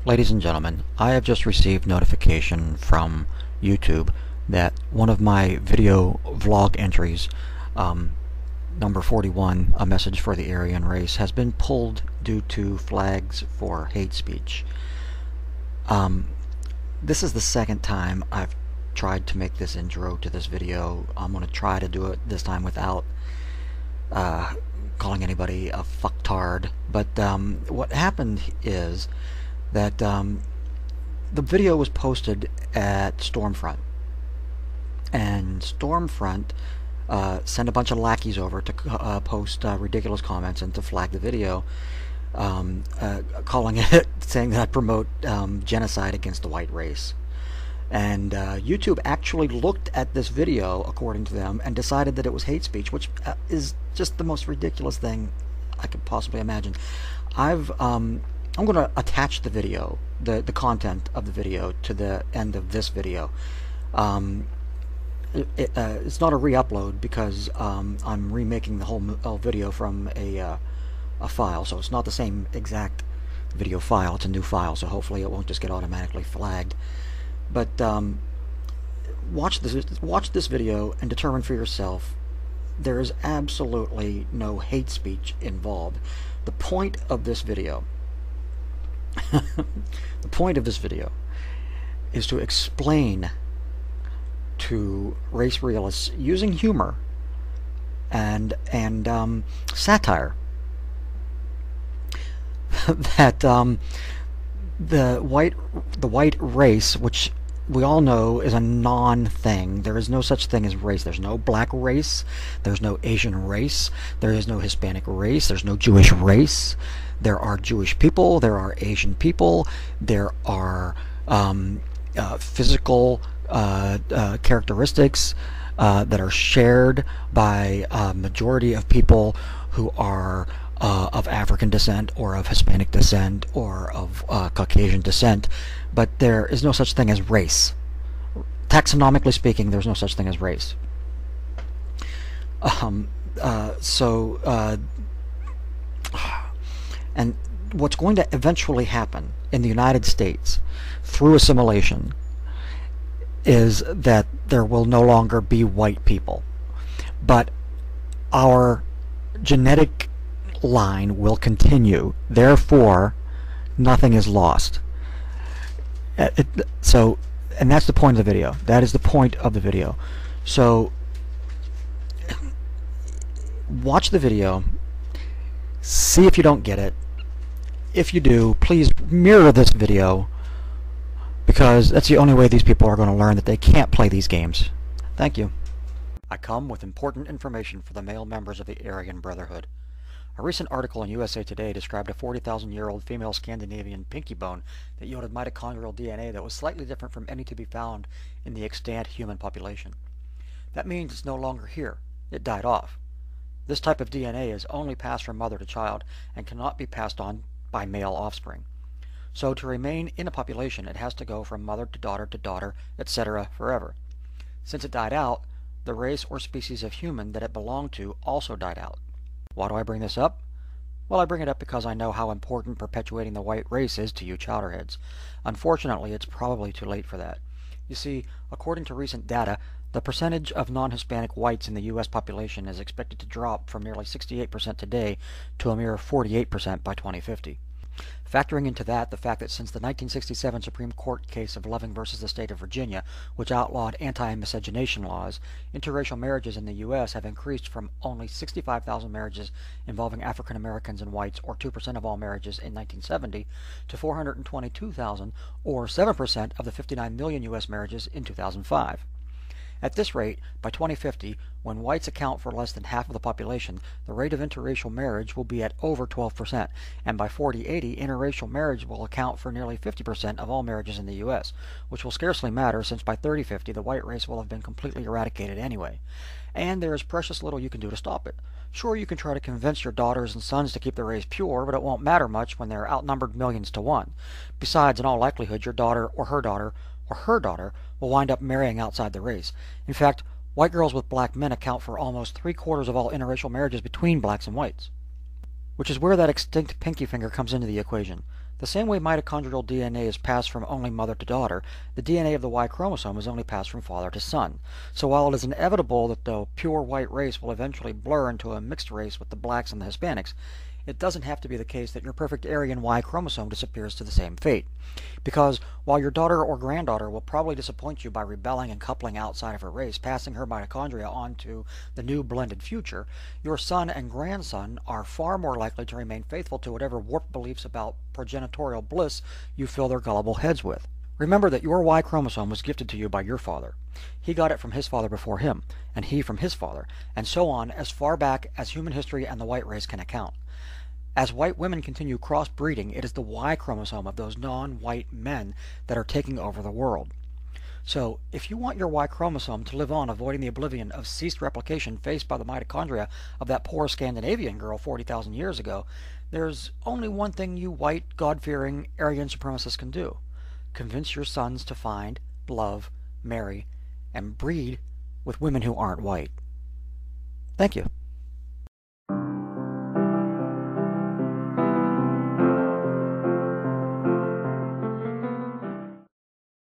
Ladies and gentlemen, I have just received notification from YouTube that one of my video vlog entries, number 41, a message for the Aryan race, has been pulled due to flags for hate speech. This is the second time I've tried to make this intro to this video. I'm going to try to do it this time without calling anybody a fucktard. But what happened is that the video was posted at Stormfront, and Stormfront sent a bunch of lackeys over to post ridiculous comments and to flag the video, calling it, saying that I promote genocide against the white race. And YouTube actually looked at this video, according to them, and decided that it was hate speech, which is just the most ridiculous thing I could possibly imagine. I'm going to attach the video, the content of the video, to the end of this video. It's not a re-upload because I'm remaking the whole video from a file, so it's not the same exact video file. It's a new file, so hopefully it won't just get automatically flagged. But watch this video and determine for yourself. There is absolutely no hate speech involved. The point of this video the point of this video is to explain to race realists, using humor and satire, that the white race, which we all know is a non-thing. There is no such thing as race. There's no black race. There's no Asian race. There is no Hispanic race. There's no Jewish race. There are Jewish people. There are Asian people. There are physical characteristics that are shared by a majority of people who are of African descent or of Hispanic descent or of Caucasian descent, but there is no such thing as race. Taxonomically speaking, there's no such thing as race. And what's going to eventually happen in the United States through assimilation is that there will no longer be white people, but our genetic line will continue. Therefore, nothing is lost. And that's the point of the video. That is the point of the video. So watch the video, see if you don't get it. If you do, please mirror this video, because that's the only way these people are going to learn that they can't play these games. Thank you. I come with important information for the male members of the Aryan Brotherhood. A recent article in USA Today described a 40,000-year-old female Scandinavian pinky bone that yielded mitochondrial DNA that was slightly different from any to be found in the extant human population. That means it's no longer here. It died off. This type of DNA is only passed from mother to child and cannot be passed on by male offspring. So to remain in a population, it has to go from mother to daughter, etc. forever. Since it died out, the race or species of human that it belonged to also died out. Why do I bring this up? Well, I bring it up because I know how important perpetuating the white race is to you chowderheads. Unfortunately, it's probably too late for that. You see, according to recent data, the percentage of non-Hispanic whites in the U.S. population is expected to drop from nearly 68% today to a mere 48% by 2050. Factoring into that the fact that since the 1967 Supreme Court case of Loving versus the State of Virginia, which outlawed anti-miscegenation laws, interracial marriages in the U.S. have increased from only 65,000 marriages involving African Americans and whites, or 2% of all marriages in 1970, to 422,000, or 7% of the 59 million U.S. marriages in 2005. At this rate, by 2050, when whites account for less than half of the population, the rate of interracial marriage will be at over 12%, and by 4080, interracial marriage will account for nearly 50% of all marriages in the U.S., which will scarcely matter since by 3050 the white race will have been completely eradicated anyway. And there is precious little you can do to stop it. Sure, you can try to convince your daughters and sons to keep the race pure, but it won't matter much when they're outnumbered millions to one. Besides, in all likelihood, your daughter or her daughter will wind up marrying outside the race. In fact, white girls with black men account for almost 3/4 of all interracial marriages between blacks and whites. which is where that extinct pinky finger comes into the equation. The same way mitochondrial DNA is passed from only mother to daughter, the DNA of the Y chromosome is only passed from father to son. So while it is inevitable that the pure white race will eventually blur into a mixed race with the blacks and the Hispanics, it doesn't have to be the case that your perfect Aryan Y chromosome disappears to the same fate. Because while your daughter or granddaughter will probably disappoint you by rebelling and coupling outside of her race, passing her mitochondria on to the new blended future, your son and grandson are far more likely to remain faithful to whatever warped beliefs about progenitorial bliss you fill their gullible heads with. Remember that your Y chromosome was gifted to you by your father. He got it from his father before him, and he from his father, and so on as far back as human history and the white race can account. As white women continue crossbreeding, it is the Y chromosome of those non-white men that are taking over the world. So, if you want your Y chromosome to live on, avoiding the oblivion of ceased replication faced by the mitochondria of that poor Scandinavian girl 40,000 years ago, there's only one thing you white, God-fearing, Aryan supremacists can do. Convince your sons to find, love, marry, and breed with women who aren't white. Thank you.